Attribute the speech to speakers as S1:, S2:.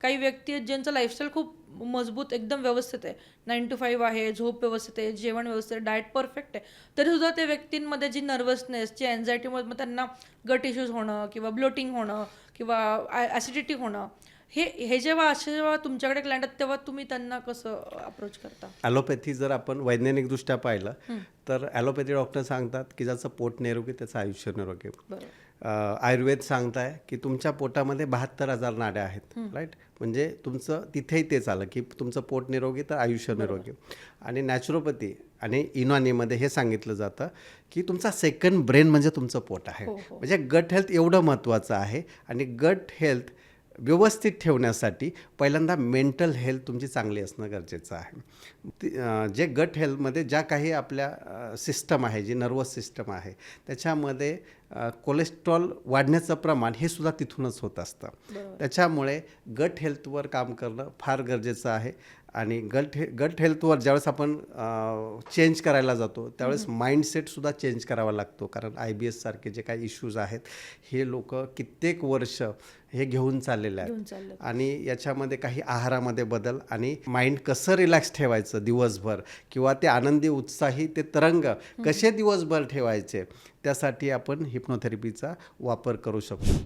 S1: काही व्यक्ती आहेत ज्यांचं लाईफस्टाईल खूप मजबूत एकदम व्यवस्थित आहे, 9 to 5 आहे, झोप व्यवस्थित आहे, जेवण व्यवस्थित आहे, डाएट परफेक्ट आहे, तरीसुद्धा त्या व्यक्तींमध्ये जी नर्वसनेस, जी अँझायटीमुळे मग त्यांना गट इश्यूज होणं किंवा ब्लोटिंग होणं किंवा ॲसिडिटी होणं, हे जेव्हा तुमच्याकडे क्लायंट आहेत तेव्हा तुम्ही त्यांना कसं अप्रोच करता?
S2: ॲलोपॅथी जर आपण वैज्ञानिकदृष्ट्या पाहिलं तर ॲलोपॅथी डॉक्टर सांगतात की ज्याचं पोट निरोगी त्याचं आयुष्य निरोगी.
S1: बरोबर.
S2: आयुर्वेद सांगताय की तुमच्या पोटामध्ये 72,000 नाड्या आहेत, राईट. म्हणजे तुमचं तिथेही तेच आलं की तुमचं पोट निरोगी तर आयुष्य निरोगी. आणि नॅचरोपॅथी आणि युनानीमध्ये हे सांगितलं जातं की तुमचा सेकंड ब्रेन म्हणजे तुमचं पोट आहे. म्हणजे गट हेल्थ एवढं महत्त्वाचं आहे. आणि गट हेल्थ व्यवस्थित ठेवण्यासाठी पहिल्यांदा मेंटल हेल्थ तुमची चांगली असणं गरजेचं आहे. जे गट हेल्थमध्ये ज्या काही आपल्या सिस्टम आहे, जी नर्वस सिस्टम आहे, त्याच्यामध्ये कोलेस्ट्रॉल वाढण्याचं प्रमाण हे सुद्धा तिथूनच होत असतं. त्याच्यामुळे गट हेल्थवर काम करणं फार गरजेचं आहे. आणि गट हेल्थवर ज्यावेळेस आपण चेंज करायला जातो त्यावेळेस माइंडसेटसुद्धा चेंज करावा लागतो. कारण IBS सारखे जे काही इश्यूज आहेत हे लोक कित्येक वर्ष हे घेऊन चाललेले आहेत. आणि याच्यामध्ये काही आहारामध्ये बदल आणि माइंड कसं रिलॅक्स ठेवायचं दिवसभर किंवा ते आनंदी उत्साही ते तरंग कसे दिवसभर ठेवायचे त्यासाठी आपण हिप्नोथेरपीचा वापर करू शकतो.